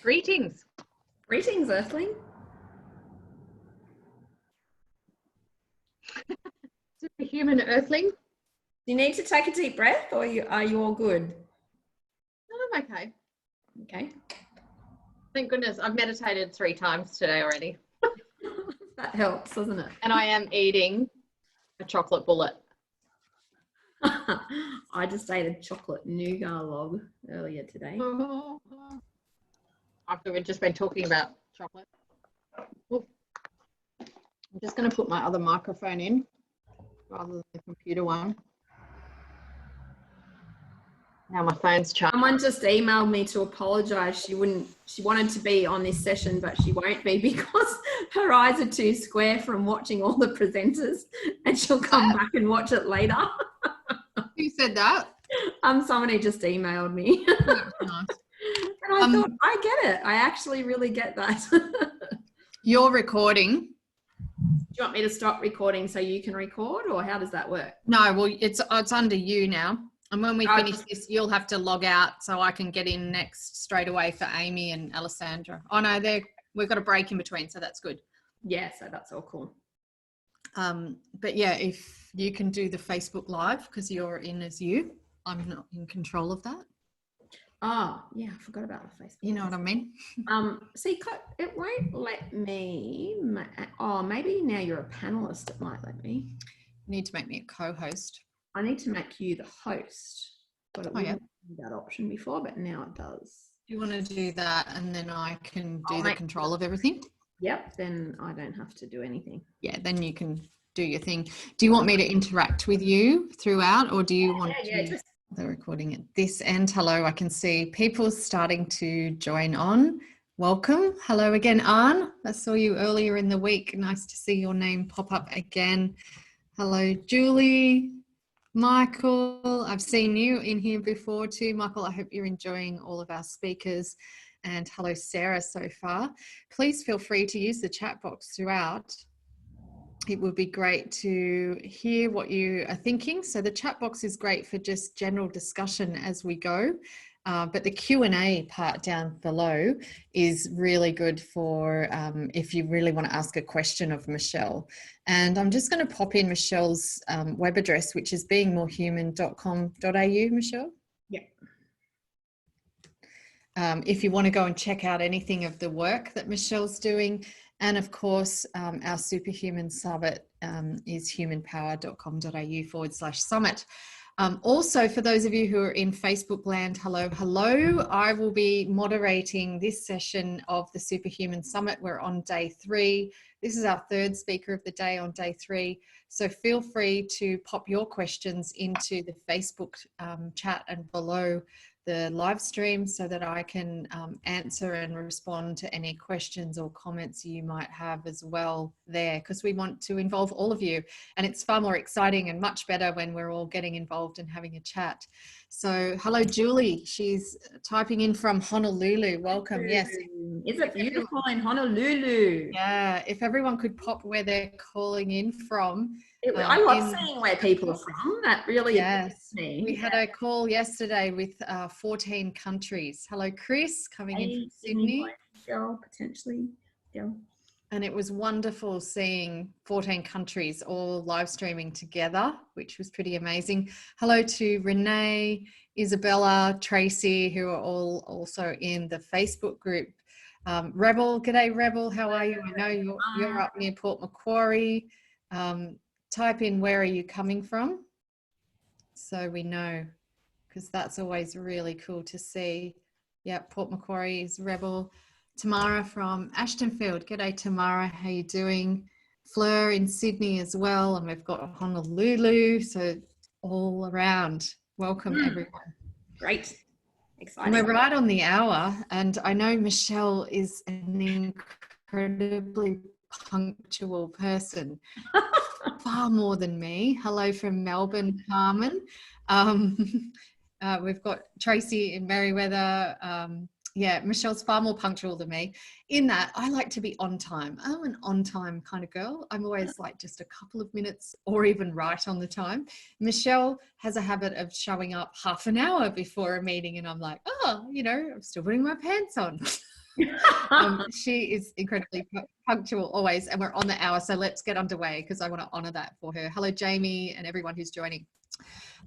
Greetings. Greetings, Earthling. Superhuman Earthling. Do you need to take a deep breath, or are you all good? I'm okay. Okay. Thank goodness. I've meditated 3 times today already. That helps, doesn't it? And I am eating a chocolate bullet. I just ate a chocolate nougat log earlier today. After we've just been talking about chocolate. Ooh. I'm just going to put my other microphone in rather than the computer one. Now my phone's charged. Someone just emailed me to apologise. She wanted to be on this session, but she won't be because her eyes are too square from watching all the presenters, and she'll come back and watch it later. Who said that? Someone who just emailed me. That's nice. And I thought, I get it. I actually really get that. You're recording. Do you want me to stop recording so you can record, or how does that work? No, well, it's under you now. And when we finish this, you'll have to log out so I can get in next straight away for Amy and Alessandra. Oh no, we've got a break in between, so that's good. Yeah, so that's all cool. But yeah, if you can do the Facebook Live because you're in as you, I'm not in control of that. Oh, yeah, I forgot about the Facebook. You know what I mean? See, it won't let me. Oh, maybe now you're a panelist, it might let me. You need to make me a co-host. I need to make you the host, but it wasn't that option before, but now it does. Do you want to do that and then I can do the control of everything? Yep, then I don't have to do anything. Yeah, then you can do your thing. Do you want me to interact with you throughout, or do you want to the recording at this end? Hello, I can see people starting to join on. Welcome. Hello again, Anne. I saw you earlier in the week. Nice to see your name pop up again. Hello, Julie. Michael, I've seen you in here before too. Michael, I hope you're enjoying all of our speakers. And hello, Sarah, so far. Please feel free to use the chat box throughout. It would be great to hear what you are thinking. So the chat box is great for just general discussion as we go. But the Q&A part down below is really good for if you really want to ask a question of Michelle. And I'm just going to pop in Michelle's web address, which is beingmorehuman.com.au, Michelle. Yeah. If you want to go and check out anything of the work that Michelle's doing. And of course, our Superhuman Summit is humanpower.com.au/summit. Also, for those of you who are in Facebook land, hello. I will be moderating this session of the Superhuman Summit. We're on day 3. This is our 3rd speaker of the day on day 3. So feel free to pop your questions into the Facebook chat and below the live stream so that I can answer and respond to any questions or comments you might have as well there, because we want to involve all of you, and it's far more exciting and much better when we're all getting involved and having a chat. So hello, Julie. She's typing in from Honolulu. Welcome. Yes. Is it beautiful in Honolulu? Yeah. If everyone could pop where they're calling in from. I love seeing where people are from. That really interests me. We had a call yesterday with 14 countries. Hello, Chris, coming in from Sydney. Potentially. Yeah. And it was wonderful seeing 14 countries all live streaming together, which was pretty amazing. Hello to Renee, Isabella, Tracy, who are all also in the Facebook group. Rebel, g'day Rebel, how are you? I know you're up near Port Macquarie. Type in where are you coming from so we know, because that's always really cool to see. Yeah, Port Macquarie is Rebel. Tamara from Ashtonfield. G'day Tamara, how you doing? Fleur in Sydney as well, and we've got Honolulu, so all around. Welcome everyone. Great. Exciting. And we're right on the hour, and I know Michelle is an incredibly punctual person. Far more than me. Hello from Melbourne, Carmen. We've got Tracy in Merriweather. Yeah, Michelle's far more punctual than me in that I like to be on time. I'm an on time kind of girl. I'm always like just a couple of minutes or even right on the time. Michelle has a habit of showing up half an hour before a meeting and I'm like, oh, you know, I'm still putting my pants on. She is incredibly punctual always, and we're on the hour, so let's get underway because I want to honor that for her. Hello, Jamie, and everyone who's joining.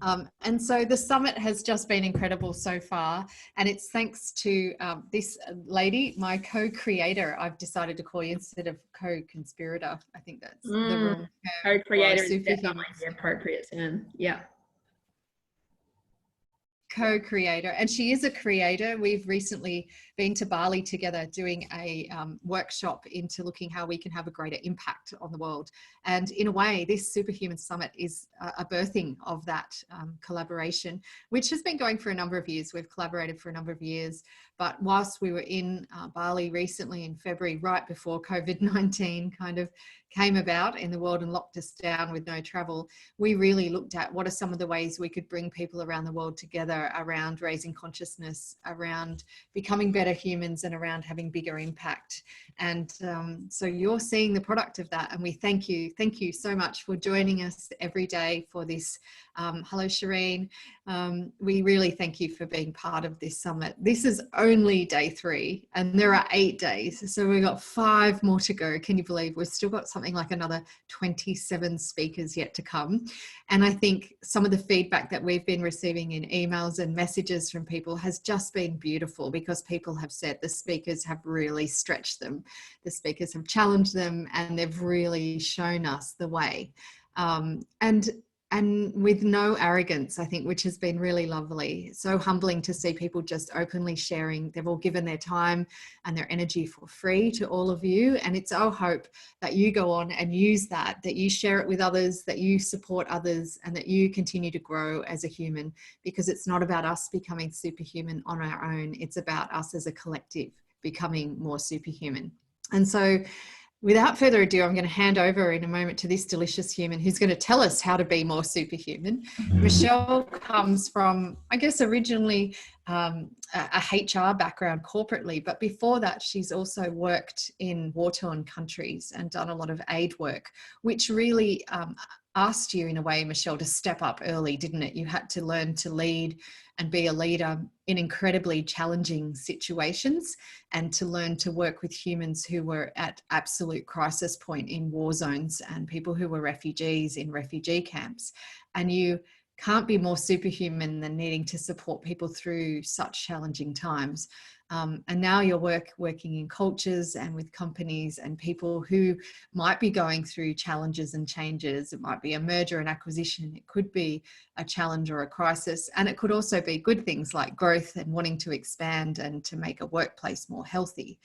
And so the summit has just been incredible so far, and it's thanks to this lady, my co-creator. I've decided to call you instead of co-conspirator. I think that's the wrong term. Co-creator is definitely the appropriate term. Yeah. Co-creator, and she is a creator. We've recently been to Bali together doing a workshop into looking how we can have a greater impact on the world, and in a way this Superhuman Summit is a birthing of that collaboration, which has been going for a number of years. We've collaborated for a number of years, but whilst we were in Bali recently in February, right before COVID-19 kind of came about in the world and locked us down with no travel, we really looked at what are some of the ways we could bring people around the world together around raising consciousness, around becoming better humans, and around having bigger impact. And so you're seeing the product of that, and we thank you so much for joining us every day for this. Hello, Shireen. We really thank you for being part of this summit. This is only day 3 and there are 8 days, so we've got 5 more to go. Can you believe we've still got something like another 27 speakers yet to come? And I think some of the feedback that we've been receiving in emails and messages from people has just been beautiful, because people have said the speakers have really stretched them, the speakers have challenged them, and they've really shown us the way. And with no arrogance, I think, which has been really lovely. So humbling to see people just openly sharing. They've all given their time and their energy for free to all of you. And it's our hope that you go on and use that you share it with others, that you support others, and that you continue to grow as a human, because it's not about us becoming superhuman on our own. It's about us as a collective becoming more superhuman. And so without further ado, I'm going to hand over in a moment to this delicious human who's going to tell us how to be more superhuman. Michelle comes from, I guess, originally a HR background corporately, but before that, she's also worked in war-torn countries and done a lot of aid work, which really asked you, in a way, Michelle, to step up early, didn't it? You had to learn to lead and be a leader in incredibly challenging situations, and to learn to work with humans who were at absolute crisis point in war zones, and people who were refugees in refugee camps. And you can't be more superhuman than needing to support people through such challenging times. And now you're working in cultures and with companies and people who might be going through challenges and changes. It might be a merger and acquisition. It could be a challenge or a crisis. And it could also be good things like growth and wanting to expand and to make a workplace more healthy.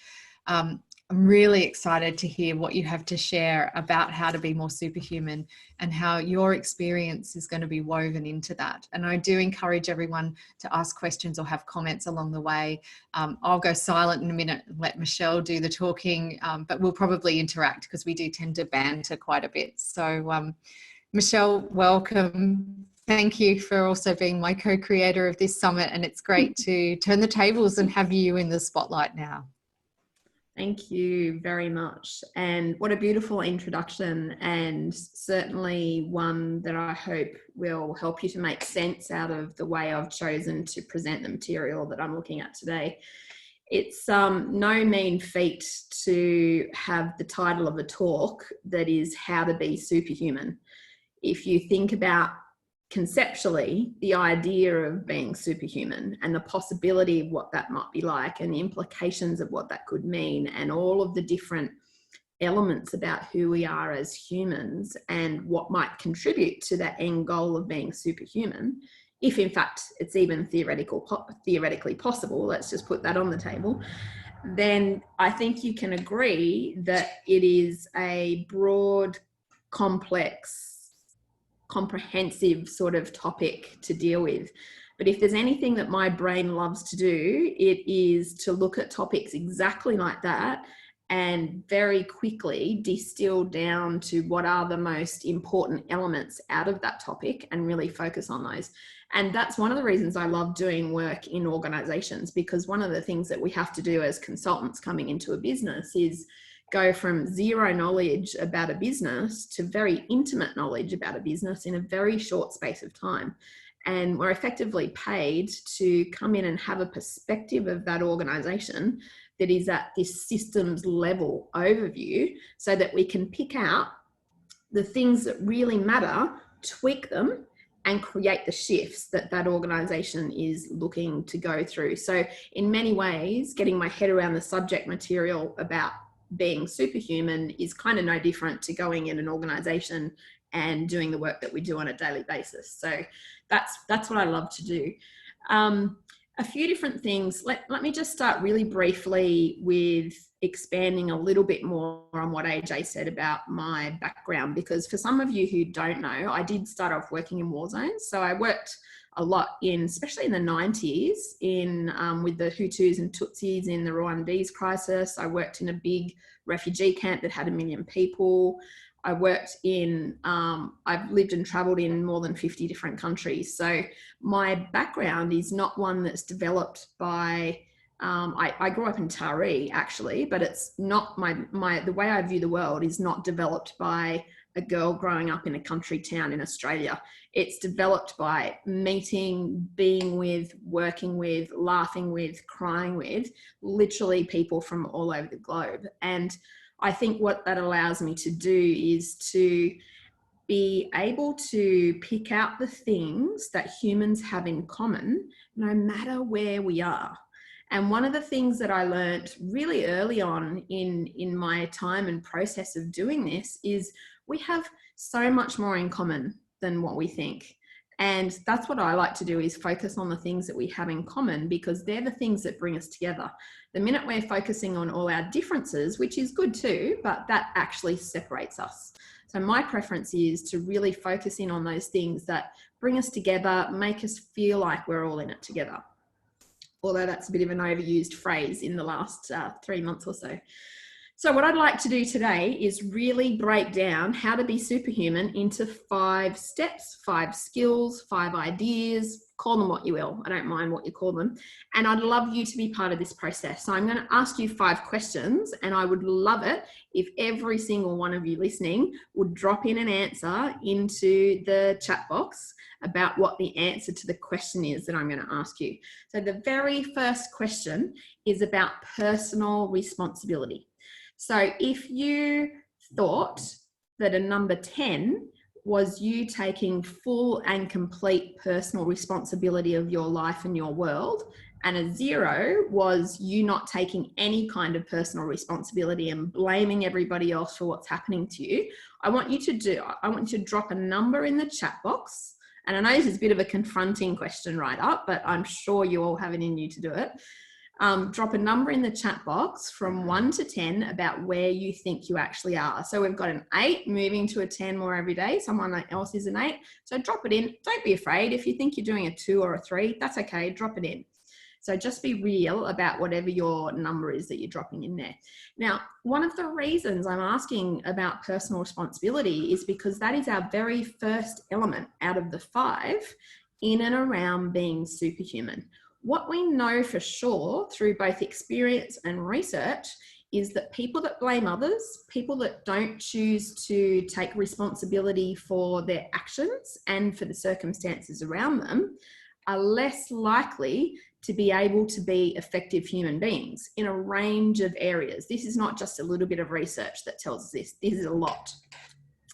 I'm really excited to hear what you have to share about how to be more superhuman and how your experience is going to be woven into that. And I do encourage everyone to ask questions or have comments along the way. I'll go silent in a minute and let Michelle do the talking, but we'll probably interact because we do tend to banter quite a bit. So Michelle, welcome. Thank you for also being my co-creator of this summit, and it's great to turn the tables and have you in the spotlight now. Thank you very much. And what a beautiful introduction, and certainly one that I hope will help you to make sense out of the way I've chosen to present the material that I'm looking at today. It's no mean feat to have the title of a talk that is How to Be Superhuman. If you think about conceptually the idea of being superhuman and the possibility of what that might be like, and the implications of what that could mean, and all of the different elements about who we are as humans and what might contribute to that end goal of being superhuman, if in fact it's even theoretically possible, let's just put that on the table, then I think you can agree that it is a broad, complex, comprehensive sort of topic to deal with. But if there's anything that my brain loves to do, it is to look at topics exactly like that and very quickly distill down to what are the most important elements out of that topic and really focus on those. And that's one of the reasons I love doing work in organizations, because one of the things that we have to do as consultants coming into a business is go from zero knowledge about a business to very intimate knowledge about a business in a very short space of time. And we're effectively paid to come in and have a perspective of that organization that is at this systems level overview, so that we can pick out the things that really matter, tweak them, and create the shifts that that organization is looking to go through. So in many ways, getting my head around the subject material about being superhuman is kind of no different to going in an organization and doing the work that we do on a daily basis. So that's what I love to do. A few different things. Let me just start really briefly with expanding a little bit more on what AJ said about my background, because for some of you who don't know, I did start off working in war zones. So I worked a lot especially in the 90s, with the Hutus and Tutsis in the Rwandese crisis. I worked in a big refugee camp that had 1 million people. I worked I've lived and traveled in more than 50 different countries. So my background is not one that's developed by, I grew up in Taree actually, but it's not the way I view the world is not developed by a girl growing up in a country town in Australia. It's developed by meeting, being with, working with, laughing with, crying with, literally people from all over the globe. And I think what that allows me to do is to be able to pick out the things that humans have in common, no matter where we are. And one of the things that I learned really early on in my time and process of doing this is we have so much more in common than what we think. And that's what I like to do, is focus on the things that we have in common, because they're the things that bring us together. The minute we're focusing on all our differences, which is good too, but that actually separates us. So my preference is to really focus in on those things that bring us together, make us feel like we're all in it together. Although that's a bit of an overused phrase in the last 3 months or so. So what I'd like to do today is really break down how to be superhuman into 5 steps, 5 skills, 5 ideas, call them what you will. I don't mind what you call them. And I'd love you to be part of this process. So I'm going to ask you 5 questions, and I would love it if every single one of you listening would drop in an answer into the chat box about what the answer to the question is that I'm going to ask you. So the very first question is about personal responsibility. So if you thought that a number 10 was you taking full and complete personal responsibility of your life and your world, and a 0 was you not taking any kind of personal responsibility and blaming everybody else for what's happening to you, I want you to drop a number in the chat box. And I know this is a bit of a confronting question right up, but I'm sure you all have it in you to do it. Drop a number in the chat box from 1 to 10 about where you think you actually are. So we've got an 8 moving to a 10 more every day. Someone else is an 8. So drop it in. Don't be afraid. If you think you're doing a 2 or a 3, that's okay. Drop it in. So just be real about whatever your number is that you're dropping in there. Now, one of the reasons I'm asking about personal responsibility is because that is our very first element out of the 5 in and around being superhuman. What we know for sure through both experience and research is that people that blame others, people that don't choose to take responsibility for their actions and for the circumstances around them, are less likely to be able to be effective human beings in a range of areas. This is not just a little bit of research that tells us this. This is a lot.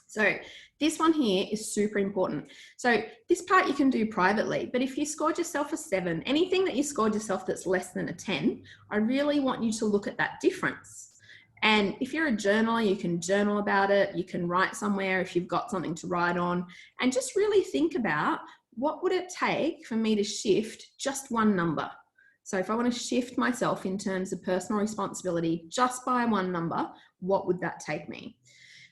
So this one here is super important. So this part you can do privately, but if you scored yourself a 7, anything that you scored yourself that's less than a 10, I really want you to look at that difference. And if you're a journaler, you can journal about it. You can write somewhere if you've got something to write on, and just really think about, what would it take for me to shift just one number? So if I want to shift myself in terms of personal responsibility just by one number, what would that take me?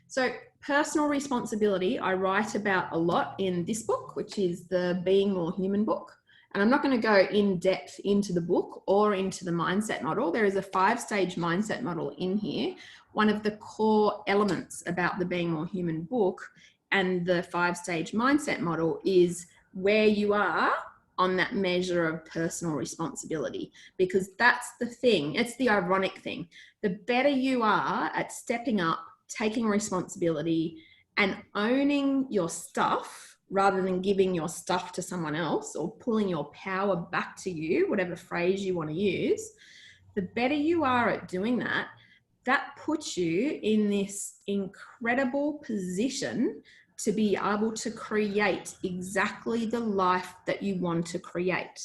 So personal responsibility, I write about a lot in this book, which is the Being More Human book. And I'm not going to go in depth into the book or into the mindset model. There is a 5-stage mindset model in here. One of the core elements about the Being More Human book and the 5-stage mindset model is where you are on that measure of personal responsibility, because that's the thing. It's the ironic thing. The better you are at stepping up, taking responsibility and owning your stuff rather than giving your stuff to someone else or pulling your power back to you, whatever phrase you want to use, the better you are at doing that, that puts you in this incredible position to be able to create exactly the life that you want to create.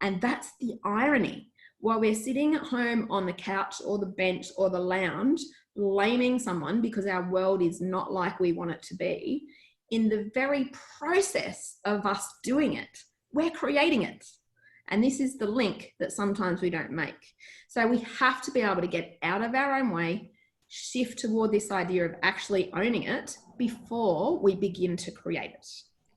And that's the irony. While we're sitting at home on the couch or the bench or the lounge, blaming someone because our world is not like we want it to be, in the very process of us doing it, we're creating it. And this is the link that sometimes we don't make. So we have to be able to get out of our own way, shift toward this idea of actually owning it before we begin to create it.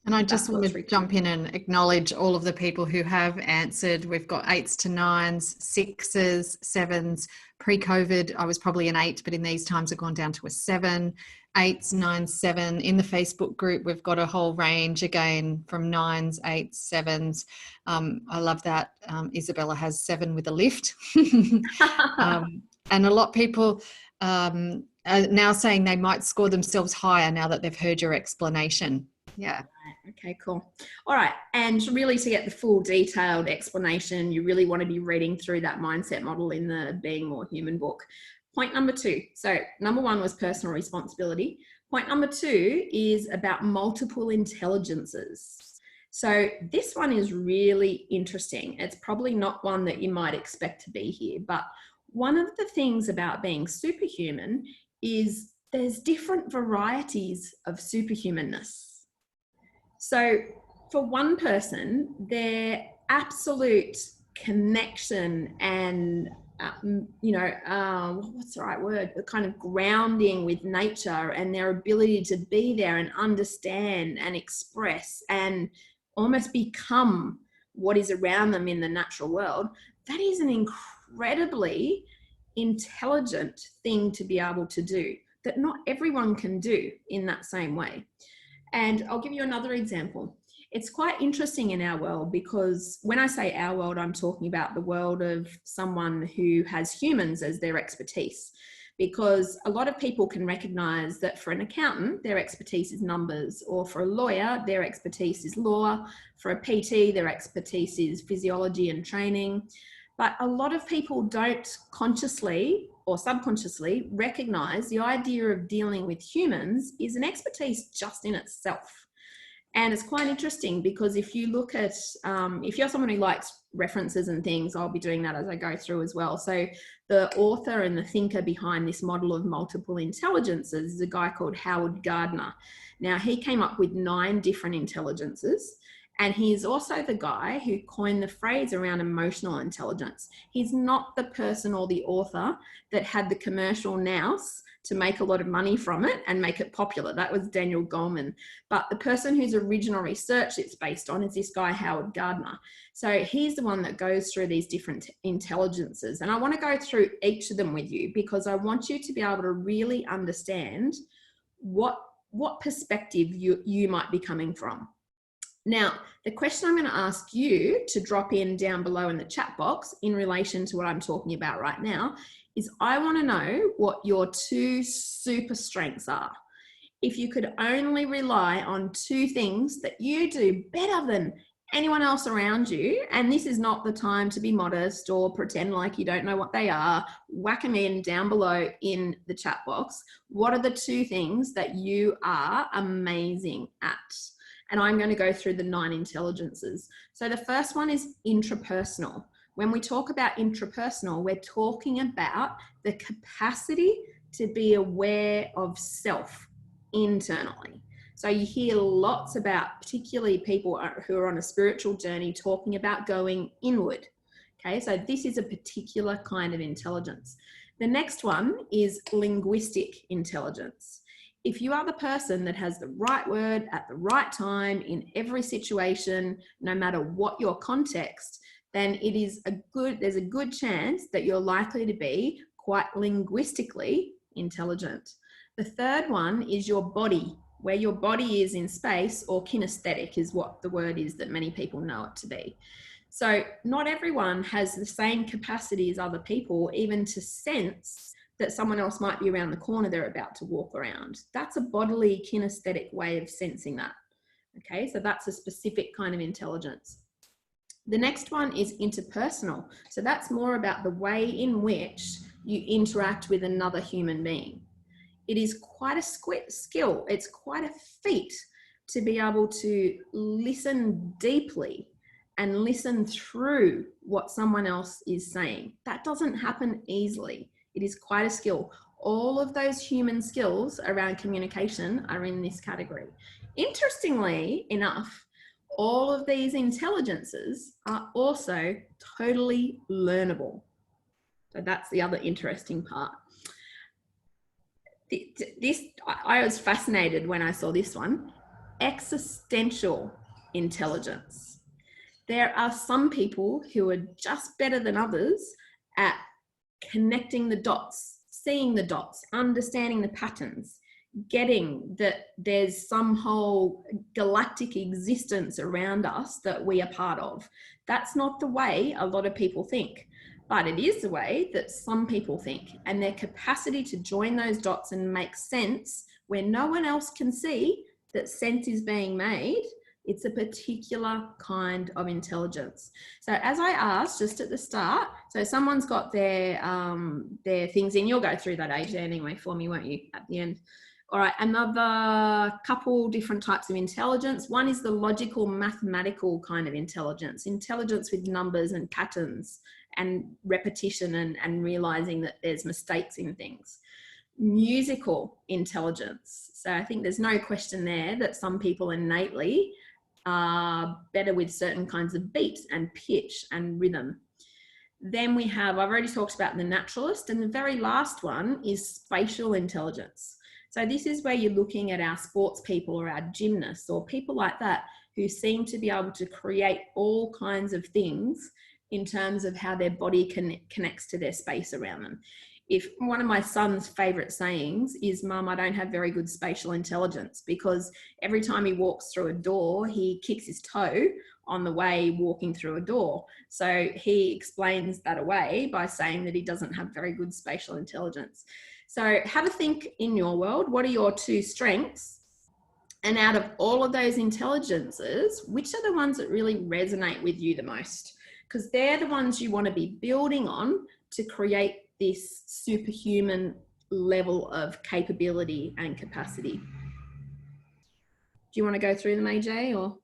And I just want to jump in and acknowledge all of the people who have answered. We've got 8s to 9s, 6s, 7s. Pre-COVID, I was probably an 8, but in these times I've gone down to a 7. 8s, 9s, 7. In the Facebook group, we've got a whole range again from 9s, 8s, 7s. I love that. Isabella has 7 with a lift. And a lot of people are now saying they might score themselves higher now that they've heard your explanation. Yeah. Okay, cool. All right. And really, to get the full detailed explanation, you really want to be reading through that mindset model in the Being More Human book. Point number 2. So number 1 was personal responsibility. Point number 2 is about multiple intelligences. So this one is really interesting. It's probably not one that you might expect to be here, but one of the things about being superhuman is there's different varieties of superhumanness. So for one person, their absolute connection and, what's the right word? The kind of grounding with nature and their ability to be there and understand and express and almost become what is around them in the natural world, that is an incredibly intelligent thing to be able to do that not everyone can do in that same way. And I'll give you another example. It's quite interesting in our world because when I say our world, I'm talking about the world of someone who has humans as their expertise. Because a lot of people can recognize that for an accountant, their expertise is numbers, or for a lawyer, their expertise is law. For a PT, their expertise is physiology and training. But a lot of people don't consciously or subconsciously recognize the idea of dealing with humans is an expertise just in itself. And it's quite interesting because if you look at, if you're someone who likes references and things, I'll be doing that as I go through as well. So the author and the thinker behind this model of multiple intelligences is a guy called Howard Gardner. Now, he came up with 9 different intelligences. And he's also the guy who coined the phrase around emotional intelligence. He's not the person or the author that had the commercial nous to make a lot of money from it and make it popular. That was Daniel Goleman. But the person whose original research it's based on is this guy, Howard Gardner. So he's the one that goes through these different intelligences. And I want to go through each of them with you because I want you to be able to really understand what perspective you might be coming from. Now, the question I'm going to ask you to drop in down below in the chat box in relation to what I'm talking about right now is I want to know what your 2 super strengths are. If you could only rely on 2 things that you do better than anyone else around you, and this is not the time to be modest or pretend like you don't know what they are, whack them in down below in the chat box. What are the 2 things that you are amazing at? And I'm going to go through the 9 intelligences. So the first one is intrapersonal. When we talk about intrapersonal, we're talking about the capacity to be aware of self internally. So you hear lots about, particularly people who are on a spiritual journey, talking about going inward. Okay, so this is a particular kind of intelligence. The next one is linguistic intelligence. If you are the person that has the right word at the right time in every situation, no matter what your context, then there's a good chance that you're likely to be quite linguistically intelligent. The third one is your body, where your body is in space, or kinesthetic is what the word is that many people know it to be. So not everyone has the same capacity as other people, even to sense that someone else might be around the corner they're about to walk around. That's a bodily kinesthetic way of sensing that. Okay, so that's a specific kind of intelligence. The next one is interpersonal. So that's more about the way in which you interact with another human being. It is quite a skill. It's quite a feat to be able to listen deeply and listen through what someone else is saying. That doesn't happen easily. It is quite a skill. All of those human skills around communication are in this category. Interestingly enough, all of these intelligences are also totally learnable. So that's the other interesting part. I was fascinated when I saw this one. Existential intelligence. There are some people who are just better than others at connecting the dots, seeing the dots, understanding the patterns, getting that there's some whole galactic existence around us that we are part of. That's not the way a lot of people think, but it is the way that some people think, and their capacity to join those dots and make sense where no one else can see that sense is being made. It's a particular kind of intelligence. So as I asked just at the start, so someone's got their things in, you'll go through that, AJ, anyway for me, won't you, at the end? All right, another couple different types of intelligence. One is the logical, mathematical kind of intelligence with numbers and patterns and repetition and realizing that there's mistakes in things. Musical intelligence. So I think there's no question there that some people innately are better with certain kinds of beat and pitch and rhythm. Then we have, I've already talked about the naturalist, and the very last one is spatial intelligence. So this is where you're looking at our sports people or our gymnasts or people like that who seem to be able to create all kinds of things in terms of how their body connects to their space around them. If one of my son's favorite sayings is, "Mum, I don't have very good spatial intelligence," because every time he walks through a door, he kicks his toe on the way walking through a door. So he explains that away by saying that he doesn't have very good spatial intelligence. So have a think in your world. What are your two strengths? And out of all of those intelligences, which are the ones that really resonate with you the most? Because they're the ones you want to be building on to create this superhuman level of capability and capacity. Do you want to go through them, AJ, or?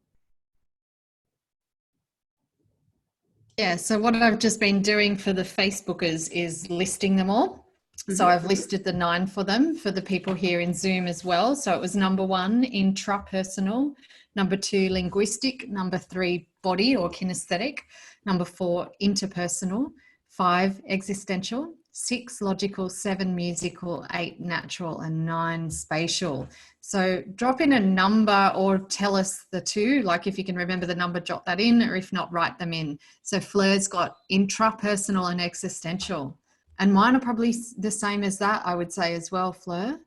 Yeah, so what I've just been doing for the Facebookers is listing them all. So I've listed the 9 for them, for the people here in Zoom as well. So it was number 1, intrapersonal, number 2, linguistic, number 3, body or kinesthetic, number 4, interpersonal, 5, existential, 6, logical, 7, musical, 8, natural, and 9, spatial. So drop in a number or tell us the 2, like if you can remember the number, jot that in, or if not, write them in. So Fleur's got intrapersonal and existential. And mine are probably the same as that, I would say as well, Fleur.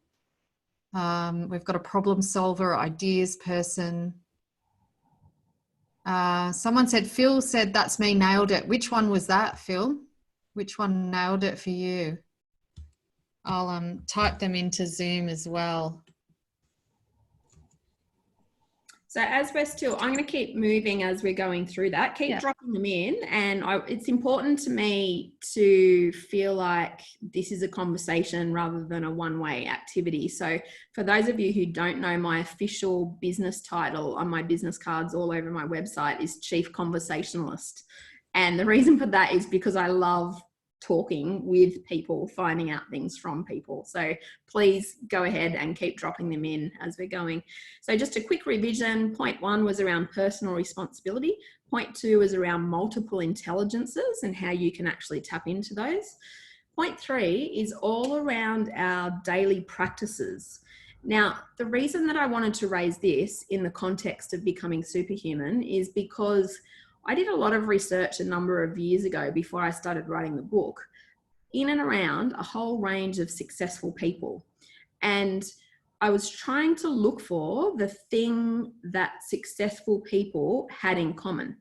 We've got a problem solver, ideas person. Someone said, Phil said, that's me, nailed it. Which one was that, Phil? Which one nailed it for you? I'll type them into Zoom as well. So as we're still, I'm going to keep moving as we're going through that. Keep dropping them in. And it's important to me to feel like this is a conversation rather than a one-way activity. So for those of you who don't know, my official business title on my business cards all over my website is Chief Conversationalist. And the reason for that is because I love talking with people, finding out things from people. So please go ahead and keep dropping them in as we're going. So just a quick revision. Point 1 was around personal responsibility. Point 2 is around multiple intelligences and how you can actually tap into those. Point 3 is all around our daily practices. Now, the reason that I wanted to raise this in the context of becoming superhuman is because I did a lot of research a number of years ago before I started writing the book in and around a whole range of successful people. And I was trying to look for the thing that successful people had in common.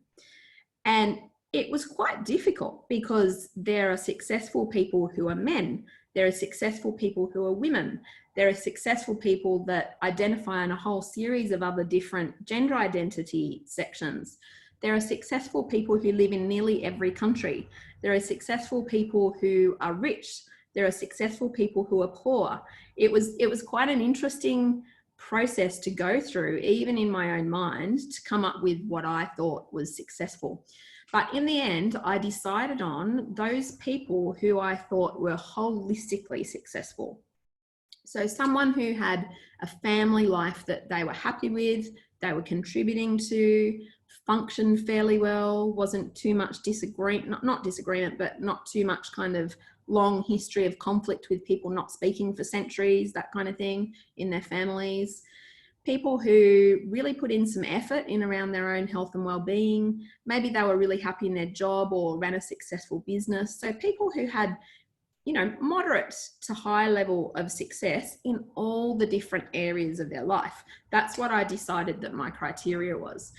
And it was quite difficult because there are successful people who are men. There are successful people who are women. There are successful people that identify in a whole series of other different gender identity sections. There are successful people who live in nearly every country. There are successful people who are rich. There are successful people who are poor. It was quite an interesting process to go through, even in my own mind, to come up with what I thought was successful. But in the end, I decided on those people who I thought were holistically successful. So someone who had a family life that they were happy with, they were contributing to, functioned fairly well, wasn't too much not disagreement, but not too much kind of long history of conflict with people not speaking for centuries, that kind of thing in their families. People who really put in some effort in around their own health and well-being. Maybe they were really happy in their job or ran a successful business. So people who had, you know, moderate to high level of success in all the different areas of their life. That's what I decided that my criteria was.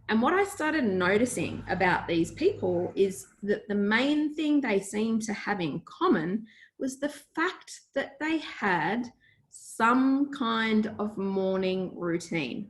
And what I started noticing about these people is that the main thing they seemed to have in common was the fact that they had some kind of morning routine.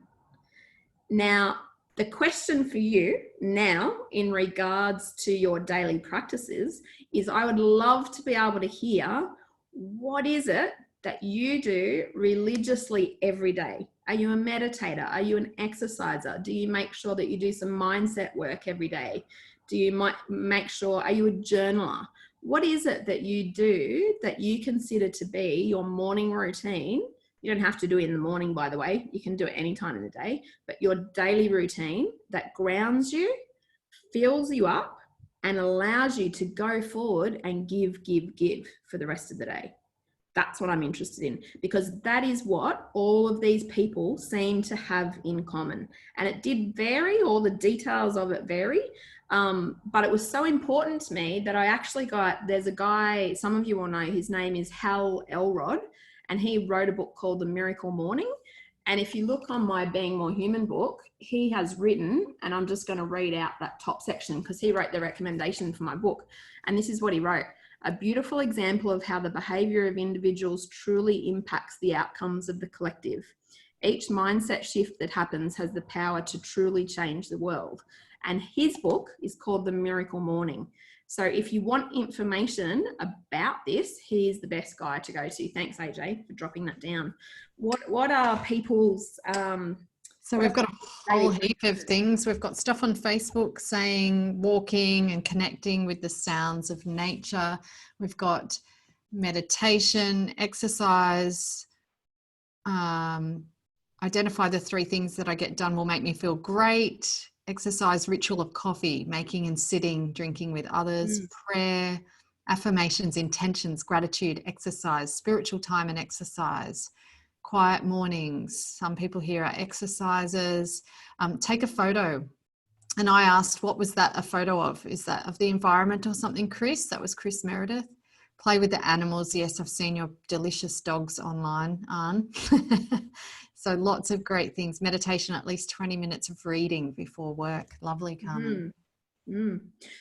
Now, the question for you now in regards to your daily practices is, I would love to be able to hear, what is it that you do religiously every day? Are you a meditator? Are you an exerciser? Do you make sure that you do some mindset work every day? Do you make sure, are you a journaler? What is it that you do that you consider to be your morning routine? You don't have to do it in the morning, by the way. You can do it any time in the day, but your daily routine that grounds you, fills you up, and allows you to go forward and give for the rest of the day. That's what I'm interested in, because that is what all of these people seem to have in common. And it did vary, all the details of it vary, but it was so important to me that I actually there's a guy, some of you will know, his name is Hal Elrod, and he wrote a book called The Miracle Morning. And if you look on my Being More Human book, he has written, and I'm just going to read out that top section because he wrote the recommendation for my book. And this is what he wrote: a beautiful example of how the behavior of individuals truly impacts the outcomes of the collective. Each mindset shift that happens has the power to truly change the world. And his book is called The Miracle Morning. So if you want information about this, he's the best guy to go to. Thanks, AJ, for dropping that down. What are people's... So we've got a whole heap of things. We've got stuff on Facebook saying walking and connecting with the sounds of nature. We've got meditation, exercise, identify the 3 things that I get done will make me feel great, exercise, ritual of coffee, making and sitting, drinking with others, prayer, affirmations, intentions, gratitude, exercise, spiritual time and exercise, quiet mornings. Some people here are exercisers. Take a photo. And I asked, what was that a photo of? Is that of the environment or something, Chris? That was Chris Meredith. Play with the animals. Yes, I've seen your delicious dogs online, Anne. So lots of great things. Meditation, at least 20 minutes of reading before work. Lovely, Carmen.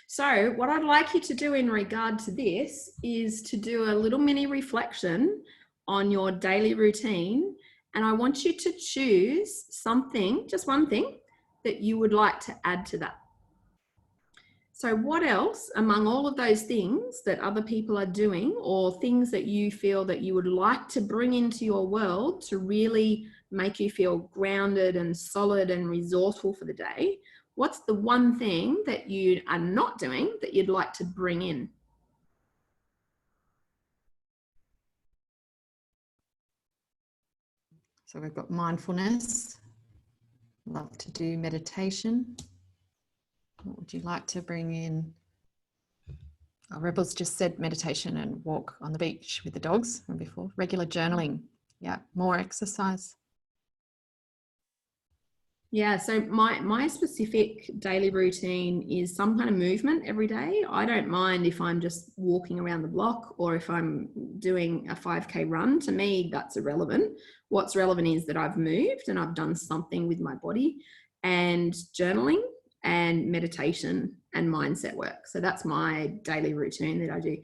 So what I'd like you to do in regard to this is to do a little mini reflection on your daily routine. And I want you to choose something, just one thing, that you would like to add to that. So what else among all of those things that other people are doing, or things that you feel that you would like to bring into your world to really make you feel grounded and solid and resourceful for the day, what's the one thing that you are not doing that you'd like to bring in? So we've got mindfulness. Love to do meditation. What would you like to bring in? Our Rebels just said meditation and walk on the beach with the dogs from before. Regular journaling. Yeah, more exercise. Yeah, so my specific daily routine is some kind of movement every day. I don't mind if I'm just walking around the block or if I'm doing a 5K run. To me, that's irrelevant. What's relevant is that I've moved and I've done something with my body, and journaling and meditation and mindset work. So that's my daily routine that I do.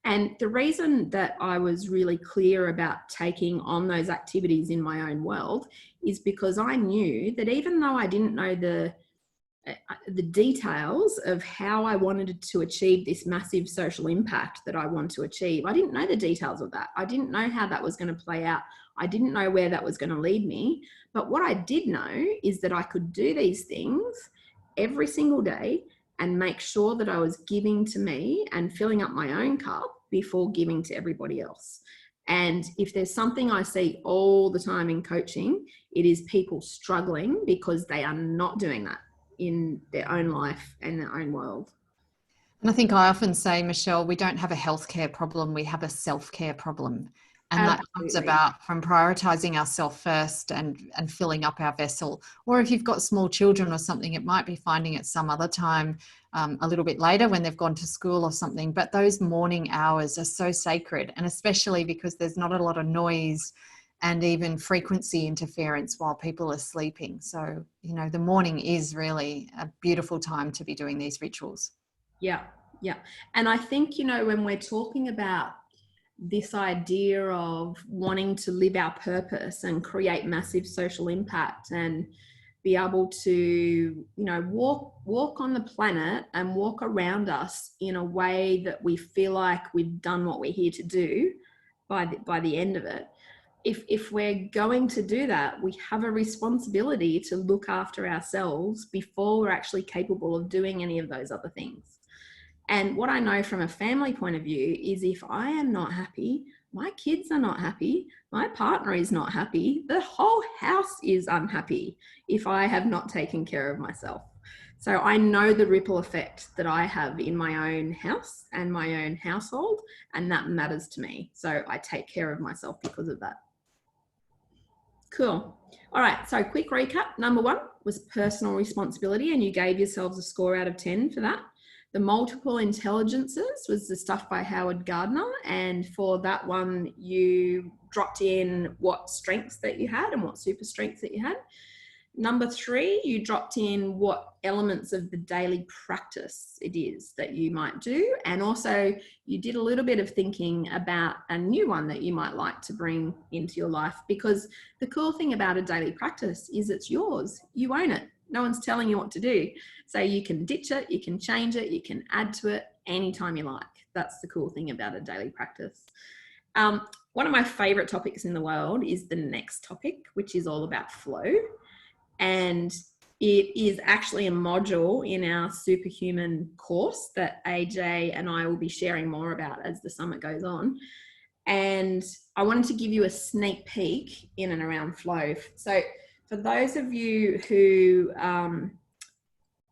And the reason that I was really clear about taking on those activities in my own world is because I knew that even though I didn't know the the details of how I wanted to achieve this massive social impact that I want to achieve. I didn't know the details of that. I didn't know how that was going to play out. I didn't know where that was going to lead me. But what I did know is that I could do these things every single day and make sure that I was giving to me and filling up my own cup before giving to everybody else. And if there's something I see all the time in coaching, it is people struggling because they are not doing that in their own life and their own world. And I think I often say, Michelle, we don't have a healthcare problem, we have a self-care problem. And Absolutely. That comes about from prioritizing ourselves first and filling up our vessel. Or if you've got small children or something, it might be finding it some other time, a little bit later when they've gone to school or something. But those morning hours are so sacred, and especially because there's not a lot of noise and even frequency interference while people are sleeping. So, you know, the morning is really a beautiful time to be doing these rituals. Yeah, yeah. And I think, you know, when we're talking about this idea of wanting to live our purpose and create massive social impact and be able to, you know, walk on the planet and walk around us in a way that we feel like we've done what we're here to do by the end of it. If we're going to do that, we have a responsibility to look after ourselves before we're actually capable of doing any of those other things. And what I know from a family point of view is if I am not happy, my kids are not happy, my partner is not happy, the whole house is unhappy if I have not taken care of myself. So I know the ripple effect that I have in my own house and my own household, and that matters to me. So I take care of myself because of that. Cool. All right. So quick recap. Number 1 was personal responsibility, and you gave yourselves a score out of 10 for that. The multiple intelligences was the stuff by Howard Gardner. And for that one, you dropped in what strengths that you had and what super strengths that you had. Number 3, you dropped in what elements of the daily practice it is that you might do. And also you did a little bit of thinking about a new one that you might like to bring into your life, because the cool thing about a daily practice is it's yours. You own it. No one's telling you what to do. So you can ditch it, you can change it, you can add to it anytime you like. That's the cool thing about a daily practice. One of my favorite topics in the world is the next topic, which is all about flow. And it is actually a module in our SuperHuman course that AJ and I will be sharing more about as the summit goes on. And I wanted to give you a sneak peek in and around flow. So for those of you who,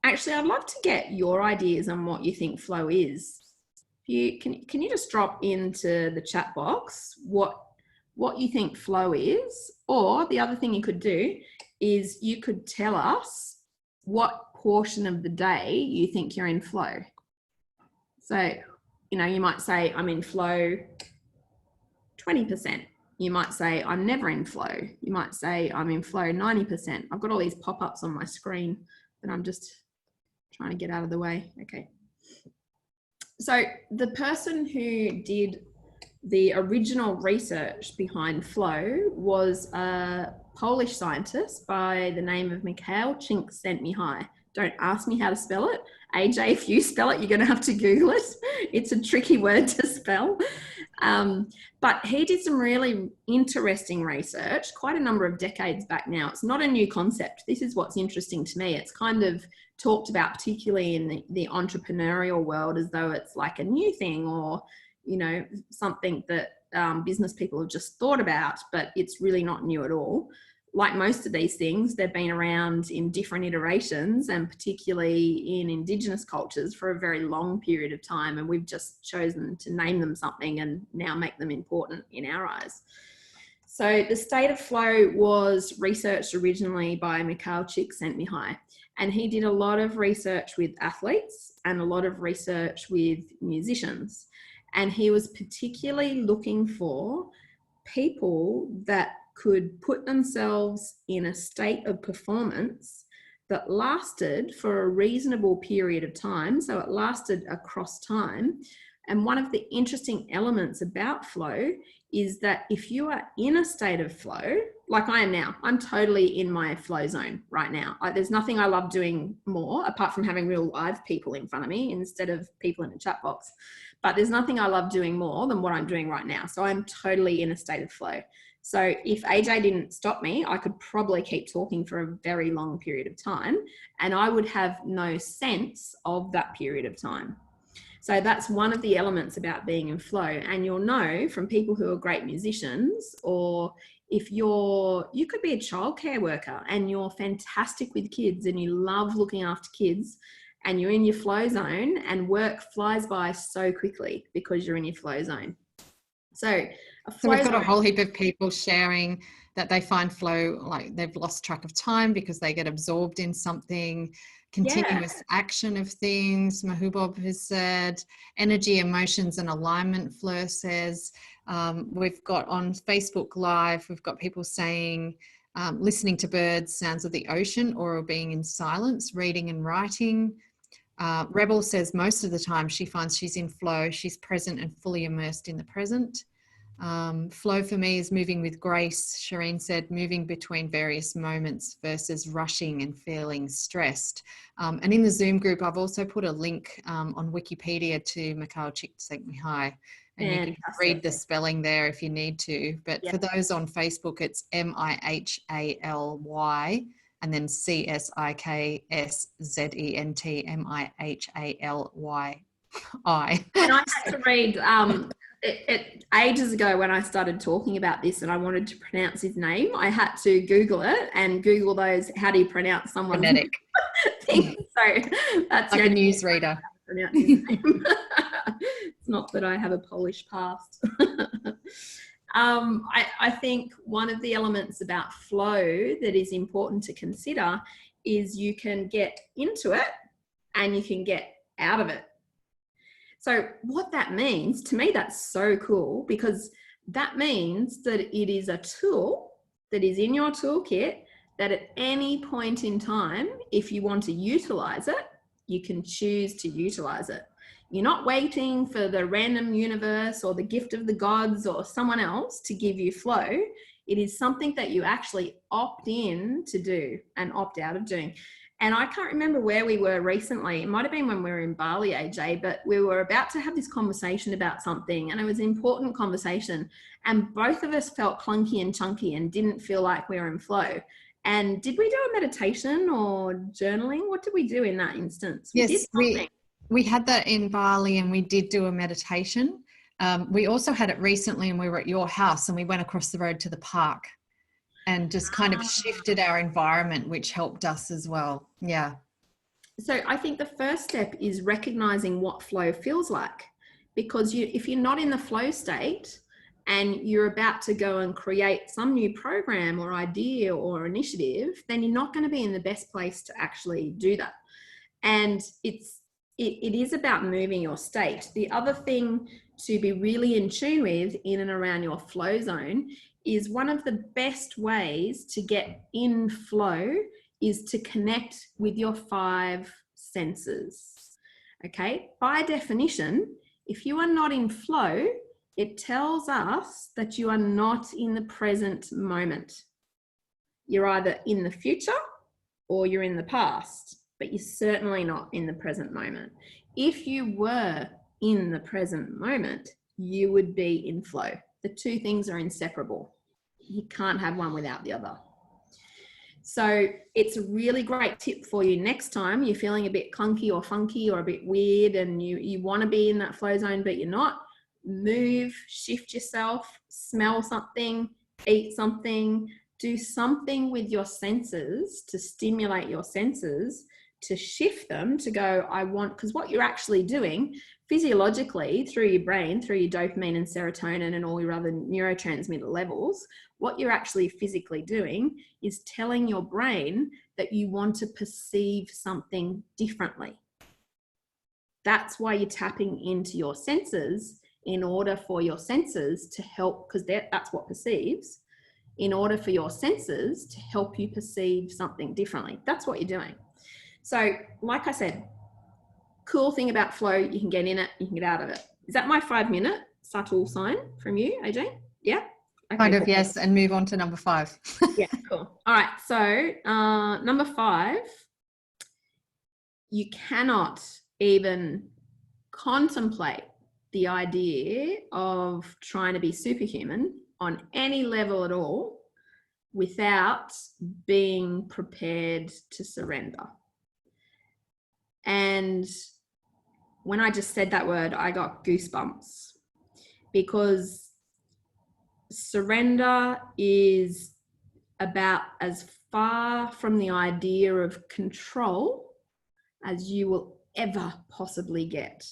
actually, I'd love to get your ideas on what you think flow is. Can you just drop into the chat box what you think flow is? Or the other thing you could do is you could tell us what portion of the day you think you're in flow. So, you know, you might say, I'm in flow 20%. You might say, I'm never in flow. You might say, I'm in flow 90%. I've got all these pop-ups on my screen that I'm just trying to get out of the way. Okay. So the person who did the original research behind flow was a Polish scientist by the name of Mikhail Csikszentmihalyi. Don't ask me how to spell it. AJ, if you spell it, you're going to have to Google it. It's a tricky word to spell. But he did some really interesting research quite a number of decades back now. It's not a new concept. This is what's interesting to me. It's kind of talked about, particularly in the entrepreneurial world, as though it's like a new thing or, you know, something that business people have just thought about, but it's really not new at all. Like most of these things, they've been around in different iterations, and particularly in Indigenous cultures for a very long period of time. And we've just chosen to name them something and now make them important in our eyes. So the state of flow was researched originally by Mikhail Csikszentmihalyi, and he did a lot of research with athletes and a lot of research with musicians. And he was particularly looking for people that could put themselves in a state of performance that lasted for a reasonable period of time. So it lasted across time And one of the interesting elements about flow is that if you are in a state of flow, like I am now, I'm totally in my flow zone right now. There's nothing I love doing more apart from having real live people in front of me instead of people in a chat box. But there's nothing I love doing more than what I'm doing right now. So I'm totally in a state of flow. So if AJ didn't stop me, I could probably keep talking for a very long period of time and I would have no sense of that period of time. So that's one of the elements about being in flow. And you'll know from people who are great musicians, or if you could be a childcare worker and you're fantastic with kids and you love looking after kids and you're in your flow zone and work flies by so quickly because you're in your flow zone. So we've got a whole heap of people sharing that they find flow, like they've lost track of time because they get absorbed in something. Continuous action of things, Mahubob has said. Energy, emotions and alignment, Fleur says. We've got on Facebook Live, we've got people saying listening to birds, sounds of the ocean, or being in silence, reading and writing. Rebel says most of the time she finds she's in flow, she's present and fully immersed in the present. Flow for me is moving with grace. Shireen said moving between various moments versus rushing and feeling stressed. And in the Zoom group, I've also put a link on Wikipedia to Mikhail Csikszentmihalyi, and you can read the spelling there if you need to. But for those on Facebook, it's Mihalyi and then Csikszentmihalyi. And I had to read it ages ago when I started talking about this and I wanted to pronounce his name. I had to Google it and Google those, how do you pronounce someone's phonetic thing. So that's like a newsreader. It's not that I have a Polish past. I think one of the elements about flow that is important to consider is you can get into it and you can get out of it. So what that means, to me, that's so cool, because that means that it is a tool that is in your toolkit that at any point in time, if you want to utilize it, you can choose to utilize it. You're not waiting for the random universe or the gift of the gods or someone else to give you flow. It is something that you actually opt in to do and opt out of doing. And I can't remember where we were recently. It might have been when we were in Bali, AJ, but we were about to have this conversation about something and it was an important conversation. And both of us felt clunky and chunky and didn't feel like we were in flow. And did we do a meditation or journaling? What did we do in that instance? Yes, we had that in Bali and we did do a meditation. We also had it recently and we were at your house and we went across the road to the park and just kind of shifted our environment, which helped us as well. Yeah. So I think the first step is recognizing what flow feels like, because if you're not in the flow state and you're about to go and create some new program or idea or initiative, then you're not going to be in the best place to actually do that. And it is about moving your state. The other thing to be really in tune with in and around your flow zone is one of the best ways to get in flow is to connect with your 5 senses. Okay, by definition, if you are not in flow, it tells us that you are not in the present moment. You're either in the future or you're in the past, but you're certainly not in the present moment. If you were in the present moment, you would be in flow. The two things are inseparable. You can't have one without the other. So it's a really great tip for you next time you're feeling a bit clunky or funky or a bit weird and you want to be in that flow zone, but you're not. Move, shift yourself, smell something, eat something, do something with your senses to stimulate your senses, to shift them, to go, I want, because what you're actually doing physiologically through your brain, through your dopamine and serotonin and all your other neurotransmitter levels, what you're actually physically doing is telling your brain that you want to perceive something differently. That's why you're tapping into your senses, in order for your senses to help, because that's what perceives, in order for your senses to help you perceive something differently. That's what you're doing. So like I said, cool thing about flow, you can get in it, you can get out of it. Is that my 5-minute subtle sign from you, AJ? Yeah. Okay, kind of, cool. Yes, and move on to number 5. Yeah, cool. All right, so number 5, you cannot even contemplate the idea of trying to be superhuman on any level at all without being prepared to surrender. And when I just said that word, I got goosebumps, because surrender is about as far from the idea of control as you will ever possibly get.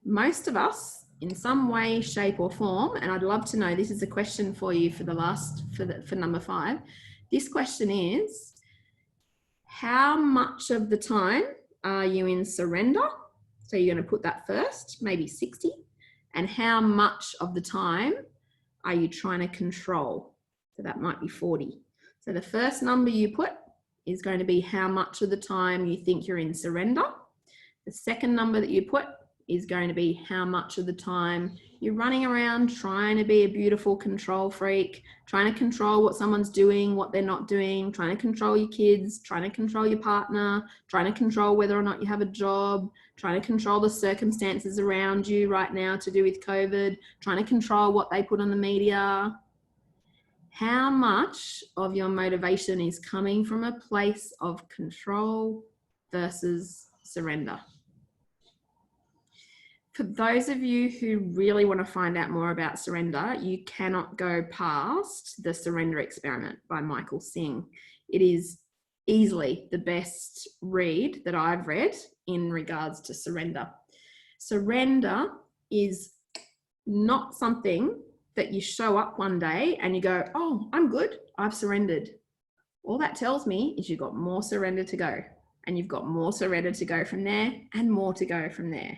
Most of us, in some way, shape or form, and I'd love to know, this is a question for you for number 5. This question is, how much of the time are you in surrender? So you're going to put that first, maybe 60. And how much of the time are you trying to control? So that might be 40. So the first number you put is going to be how much of the time you think you're in surrender. The second number that you put is going to be how much of the time you're running around trying to be a beautiful control freak, trying to control what someone's doing, what they're not doing, trying to control your kids, trying to control your partner, trying to control whether or not you have a job, trying to control the circumstances around you right now to do with COVID, trying to control what they put on the media. How much of your motivation is coming from a place of control versus surrender? For those of you who really want to find out more about surrender, you cannot go past The Surrender Experiment by Michael Singh. It is easily the best read that I've read in regards to surrender. Surrender is not something that you show up one day and you go, oh, I'm good, I've surrendered. All that tells me is you've got more surrender to go, and you've got more surrender to go from there and more to go from there.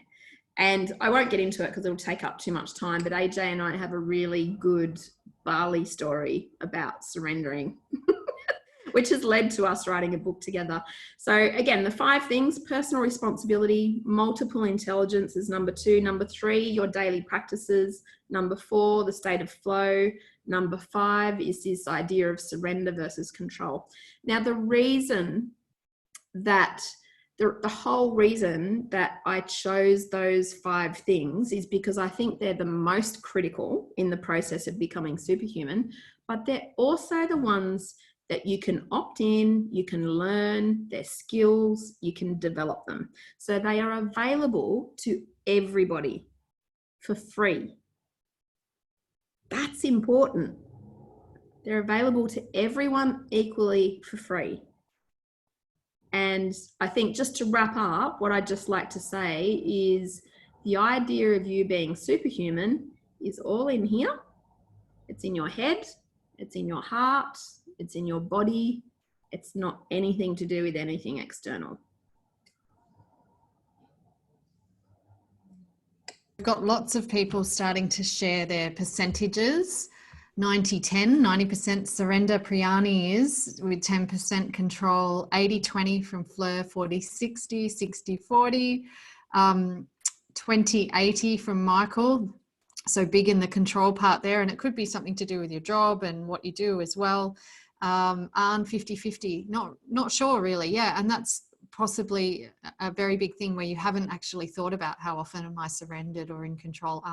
And I won't get into it because it'll take up too much time, but AJ and I have a really good Bali story about surrendering, which has led to us writing a book together. So again, the 5 things: personal responsibility, multiple intelligence is number 2. Number 3, your daily practices. Number 4, the state of flow. Number 5 is this idea of surrender versus control. Now, the reason that the whole reason that I chose those 5 things is because I think they're the most critical in the process of becoming superhuman, but they're also the ones that you can opt in, you can learn, they're skills, you can develop them. So they are available to everybody for free. That's important. They're available to everyone equally for free. And I think, just to wrap up, what I'd just like to say is the idea of you being superhuman is all in here. It's in your head, it's in your heart, it's in your body. It's not anything to do with anything external. We've got lots of people starting to share their percentages. 90-10, 90% surrender, Priyani is, with 10% control. 80-20 from Fleur, 40-60, 60-40, 20-80 from Michael. So big in the control part there, and it could be something to do with your job and what you do as well. And 50-50, not sure really. Yeah, and that's possibly a very big thing where you haven't actually thought about how often am I surrendered or in control.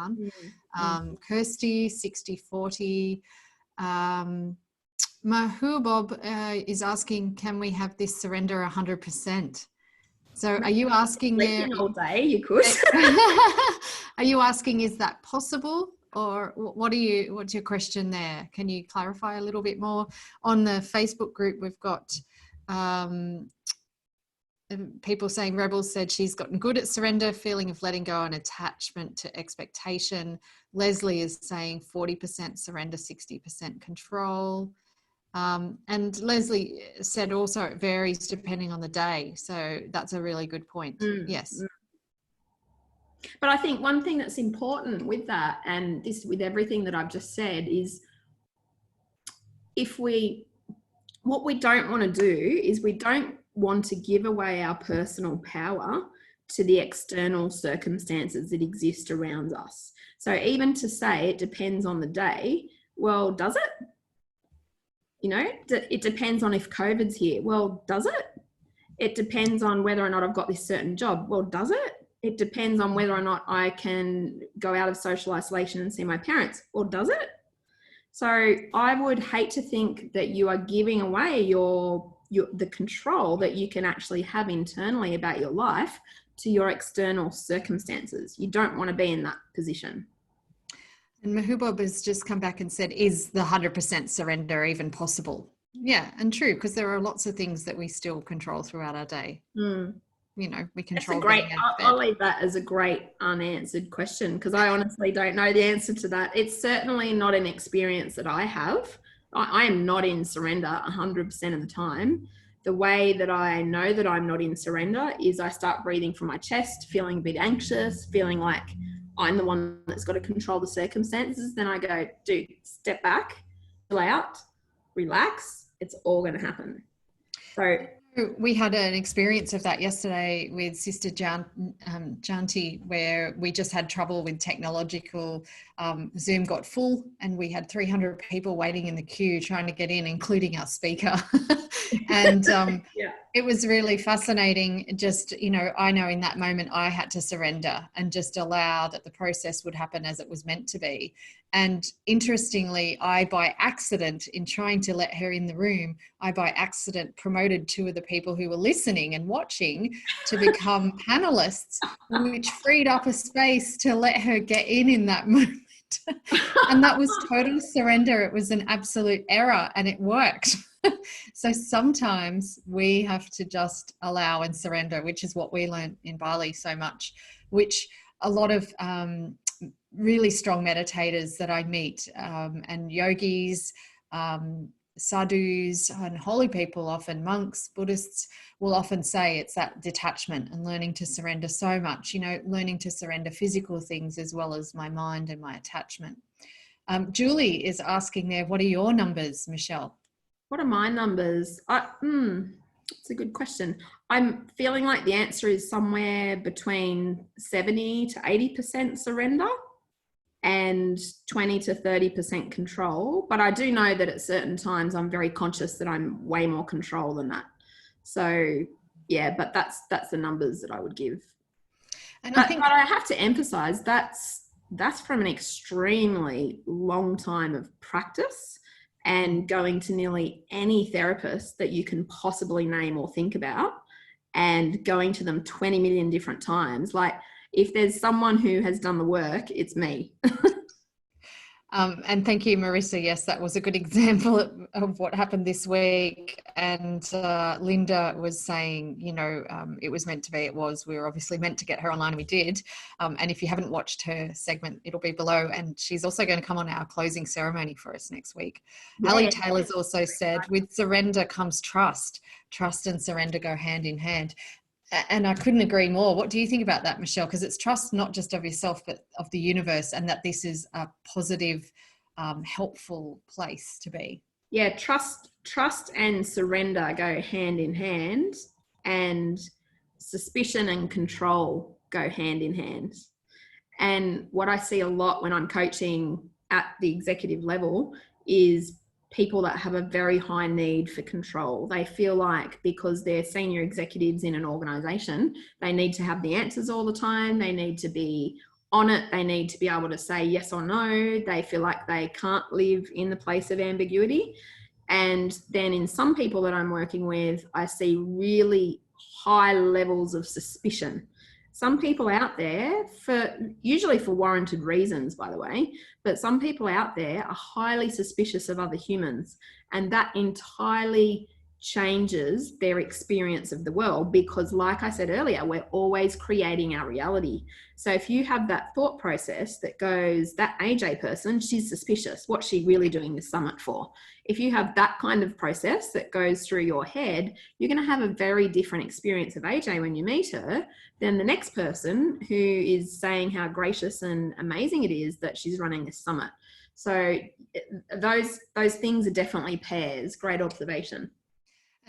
Kirsty, 60-40. Mahubub is asking, can we have this surrender 100%? So are you asking there all day? You could. Are you asking, is that possible? Or what's your question there? Can you clarify a little bit more? On the Facebook group, we've got people saying Rebels said she's gotten good at surrender, feeling of letting go and attachment to expectation. Leslie is saying 40% surrender, 60% control. And Leslie said also it varies depending on the day. So that's a really good point. Yes. But I think one thing that's important with that, and this with everything that I've just said, is what we don't want to do is we don't want to give away our personal power to the external circumstances that exist around us. So even to say it depends on the day, well, does it? You know, it depends on if COVID's here. Well, does it? It depends on whether or not I've got this certain job. Well, does it? It depends on whether or not I can go out of social isolation and see my parents. Well, does it? So I would hate to think that you are giving away the control that you can actually have internally about your life to your external circumstances. You don't want to be in that position. And Mahubub has just come back and said, is the 100% surrender even possible? Yeah, and true, because there are lots of things that we still control throughout our day. You know, we control. I'll leave that as a great unanswered question, because I honestly don't know the answer to that. It's certainly not an experience that I have. I am not in surrender 100% of the time. The way that I know that I'm not in surrender is I start breathing from my chest, feeling a bit anxious, feeling like I'm the one that's got to control the circumstances. Then I go, dude, step back, chill out, relax. It's all going to happen. So we had an experience of that yesterday with Sister Janti, where we just had trouble with technological. Zoom got full and we had 300 people waiting in the queue trying to get in, including our speaker. And it was really fascinating. Just, you know, I know in that moment I had to surrender and just allow that the process would happen as it was meant to be. And interestingly, I, by accident, in trying to let her in the room, I by accident promoted two of the people who were listening and watching to become panelists, which freed up a space to let her get in that moment. And that was total surrender. It was an absolute error and it worked. So sometimes we have to just allow and surrender, which is what we learned in Bali so much, which a lot of really strong meditators that I meet and yogis, sadhus and holy people, often monks, Buddhists, will often say it's that detachment and learning to surrender so much, you know, learning to surrender physical things as well as my mind and my attachment. Julie is asking there, what are your numbers, Michelle? What are my numbers? It's a good question. I'm feeling like the answer is somewhere between 70 to 80% surrender and 20 to 30% control. But I do know that at certain times I'm very conscious that I'm way more control than that. So yeah, but that's the numbers that I would give. And but I have to emphasize that's from an extremely long time of practice and going to nearly any therapist that you can possibly name or think about and going to them 20 million different times. Like, if there's someone who has done the work, it's me. And thank you, Marissa. Yes, that was a good example of what happened this week. And Linda was saying, you know, it was meant to be, it was. We were obviously meant to get her online, and we did. And if you haven't watched her segment, it'll be below. And she's also going to come on our closing ceremony for us next week. Yeah. Ali Taylor's also said, with surrender comes trust. Trust and surrender go hand in hand. And I couldn't agree more. What do you think about that, Michelle? Because it's trust not just of yourself, but of the universe, and that this is a positive, helpful place to be. Yeah, trust and surrender go hand in hand, and suspicion and control go hand in hand. And what I see a lot when I'm coaching at the executive level is people that have a very high need for control. They feel like because they're senior executives in an organization, they need to have the answers all the time. They need to be on it. They need to be able to say yes or no. They feel like they can't live in the place of ambiguity. And then in some people that I'm working with, I see really high levels of suspicion. Some people out there, usually for warranted reasons, by the way, but some people out there are highly suspicious of other humans, and that entirely changes their experience of the world, because like I said earlier, we're always creating our reality. So if you have that thought process that goes, that AJ person, she's suspicious, what's she really doing this summit for? If you have that kind of process that goes through your head, you're going to have a very different experience of AJ when you meet her than the next person who is saying how gracious and amazing it is that she's running this summit. So those things are definitely pairs. Great observation.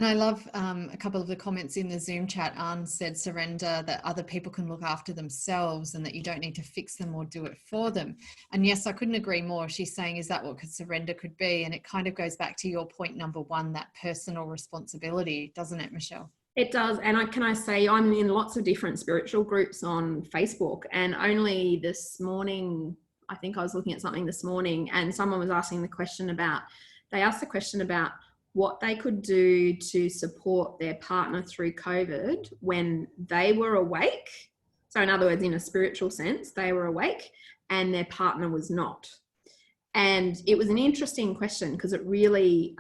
And I love a couple of the comments in the Zoom chat. Anne said, surrender, that other people can look after themselves and that you don't need to fix them or do it for them. And yes, I couldn't agree more. She's saying, is that what surrender could be? And it kind of goes back to your point number one, that personal responsibility, doesn't it, Michelle? It does. And can I say, I'm in lots of different spiritual groups on Facebook, and only this morning, I think I was looking at something this morning, and someone was asking the question about, they asked the question about what they could do to support their partner through COVID when they were awake. So in other words, in a spiritual sense, they were awake and their partner was not. And it was an interesting question because it really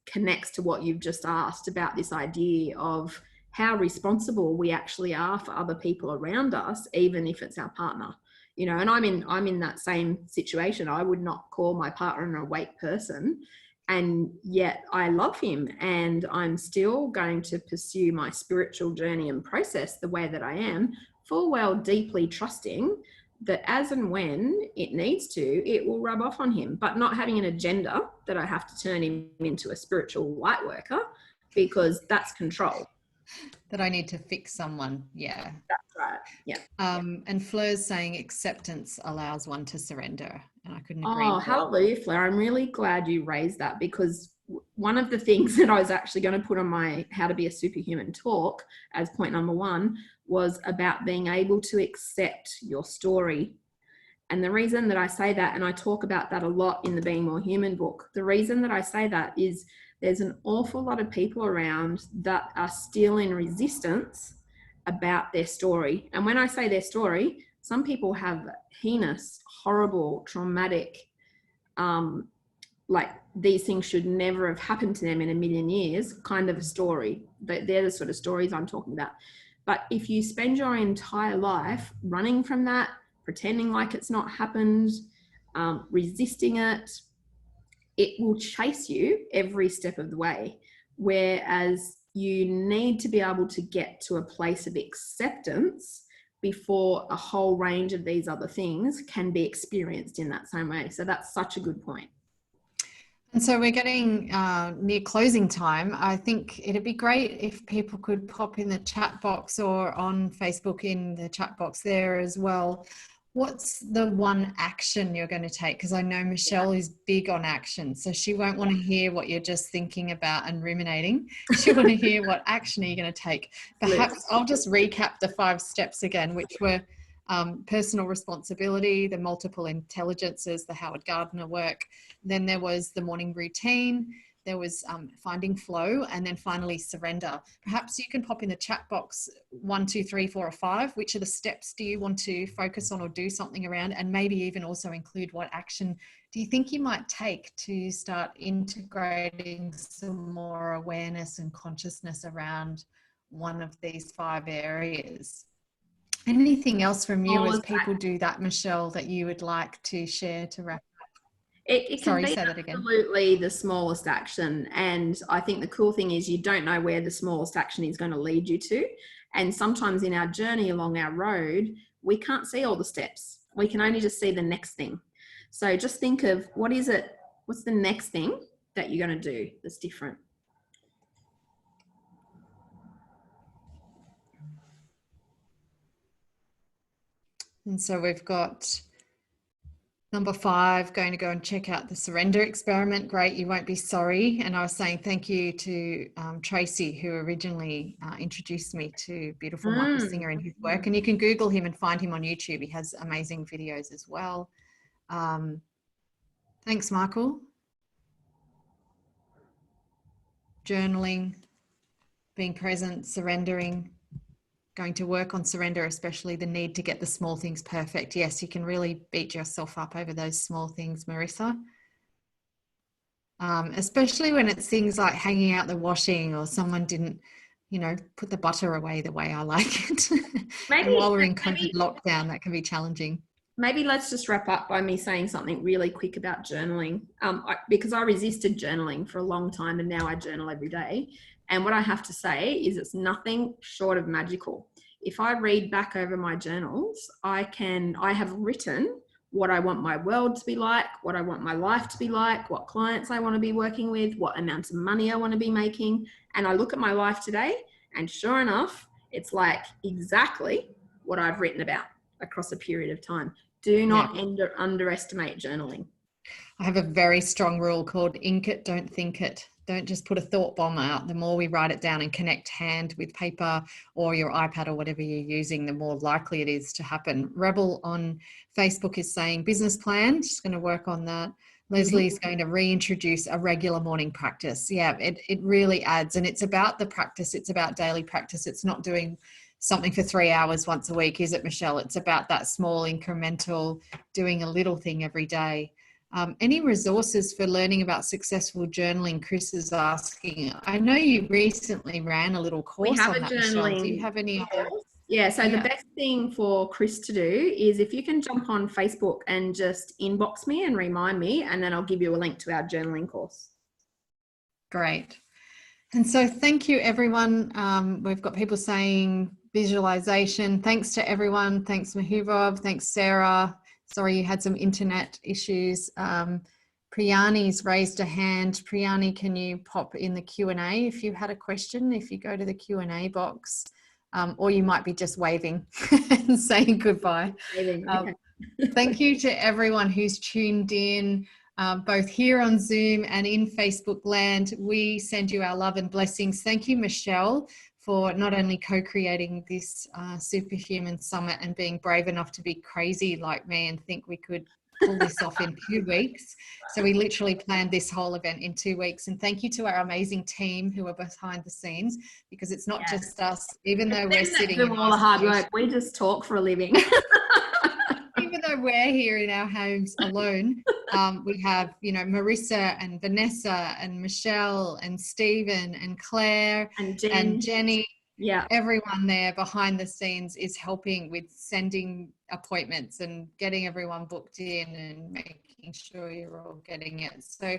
connects to what you've just asked about this idea of how responsible we actually are for other people around us, even if it's our partner. You know, and I'm in that same situation. I would not call my partner an awake person, and yet I love him, and I'm still going to pursue my spiritual journey and process the way that I am, full well deeply trusting that as and when it needs to, it will rub off on him, but not having an agenda that I have to turn him into a spiritual light worker, because that's control. That I need to fix someone. Yeah. That's right. Yeah. And Fleur's saying acceptance allows one to surrender. And I couldn't agree. Oh, hallelujah, Fleur. I'm really glad you raised that, because one of the things that I was actually going to put on my How to Be a Superhuman talk as point number one was about being able to accept your story. And the reason that I say that, and I talk about that a lot in the Being More Human book, the reason that I say that is there's an awful lot of people around that are still in resistance about their story. And when I say their story, some people have heinous, horrible, traumatic, like these things should never have happened to them in a million years kind of a story. They're the sort of stories I'm talking about. But if you spend your entire life running from that, pretending like it's not happened, resisting it, it will chase you every step of the way. Whereas you need to be able to get to a place of acceptance before a whole range of these other things can be experienced in that same way. So that's such a good point. And so we're getting near closing time. I think it'd be great if people could pop in the chat box or on Facebook in the chat box there as well. What's the one action you're going to take? Because I know Michelle is big on action. So she won't want to hear what you're just thinking about and ruminating. She'll want to hear what action are you going to take. Perhaps I'll just recap the 5 steps again, which were personal responsibility, the multiple intelligences, the Howard Gardner work. Then there was the morning routine. There was finding flow, and then finally surrender. Perhaps you can pop in the chat box 1, 2, 3, 4, or 5. Which of the steps do you want to focus on or do something around? And maybe even also include what action do you think you might take to start integrating some more awareness and consciousness around one of these 5 areas? Anything else from you as people do that, Michelle, that you would like to share to wrap up? It can be absolutely the smallest action. And I think the cool thing is you don't know where the smallest action is going to lead you to. And sometimes in our journey along our road, we can't see all the steps. We can only just see the next thing. So just think of what's the next thing that you're going to do that's different. And so we've got number 5, going to go and check out the surrender experiment. Great, you won't be sorry. And I was saying thank you to Tracy, who originally introduced me to beautiful Michael Singer and his work. And you can Google him and find him on YouTube. He has amazing videos as well. Thanks, Michael. Journaling, being present, surrendering. Going to work on surrender, especially the need to get the small things perfect. Yes, you can really beat yourself up over those small things, Marissa. Especially when it's things like hanging out the washing, or someone didn't, put the butter away the way I like it. And while we're in COVID lockdown, that can be challenging. Maybe let's just wrap up by me saying something really quick about journaling, because I resisted journaling for a long time, and now I journal every day. And what I have to say is it's nothing short of magical. If I read back over my journals, I have written what I want my world to be like, what I want my life to be like, what clients I want to be working with, what amounts of money I want to be making. And I look at my life today, and sure enough, it's like exactly what I've written about across a period of time. Do not underestimate journaling. I have a very strong rule called ink it, don't think it. Don't just put a thought bomb out. The more we write it down and connect hand with paper or your iPad or whatever you're using, the more likely it is to happen. Rebel on Facebook is saying business plan, just going to work on that. Leslie's going to reintroduce a regular morning practice. Yeah, it really adds. And it's about the practice. It's about daily practice. It's not doing something for 3 hours once a week, is it, Michelle? It's about that small incremental, doing a little thing every day. Any resources for learning about successful journaling? Chris is asking. I know you recently ran a little course on that, Michelle. Do you have any other? Yeah, so the best thing for Chris to do is if you can jump on Facebook and just inbox me and remind me, and then I'll give you a link to our journaling course. Great. And so thank you, everyone. We've got people saying visualization. Thanks to everyone. Thanks, Mahubov. Thanks, Sarah. Sorry, you had some internet issues. Priyani's raised a hand. Priyani, can you pop in the Q&A if you had a question, if you go to the Q&A box, or you might be just waving and saying goodbye. Okay. Thank you to everyone who's tuned in, both here on Zoom and in Facebook land. We send you our love and blessings. Thank you, Michelle, for not only co-creating this Superhuman Summit and being brave enough to be crazy like me and think we could pull this off in 2 weeks. So we literally planned this whole event in 2 weeks. And thank you to our amazing team who are behind the scenes, because it's not just us, even though we're sitting in all the hard work. We just talk for a living. Even though we're here in our homes alone, we have, you know, Marissa and Vanessa and Michelle and Stephen and Claire and Jenny. Yeah, everyone there behind the scenes is helping with sending appointments and getting everyone booked in and making sure you're all getting it. So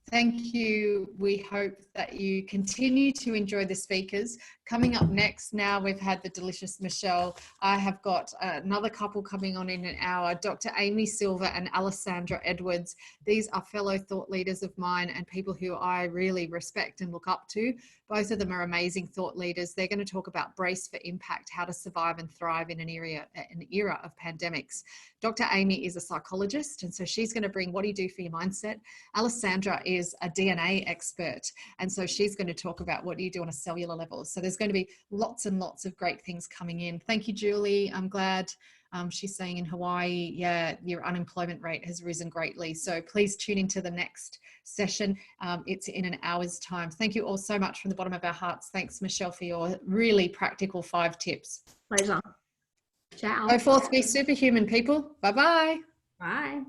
thank you. We hope that you continue to enjoy the speakers. Coming up next, now we've had the delicious Michelle. I have got another couple coming on in an hour, Dr. Amy Silva and Alessandra Edwards. These are fellow thought leaders of mine and people who I really respect and look up to. Both of them are amazing thought leaders. They're going to talk about brace for impact, how to survive and thrive in an era of pandemics. Dr. Amy is a psychologist, and so she's going to bring what do you do for your mindset. Alessandra is a DNA expert, and so she's going to talk about what do you do on a cellular level. So there's going to be lots and lots of great things coming in. Thank you, Julie. I'm glad. She's saying in Hawaii, yeah, your unemployment rate has risen greatly. So please tune into the next session. It's in an hour's time. Thank you all so much from the bottom of our hearts. Thanks, Michelle, for your really practical 5 tips. Pleasure. Ciao. Go forth, be superhuman, people. Bye-bye. Bye.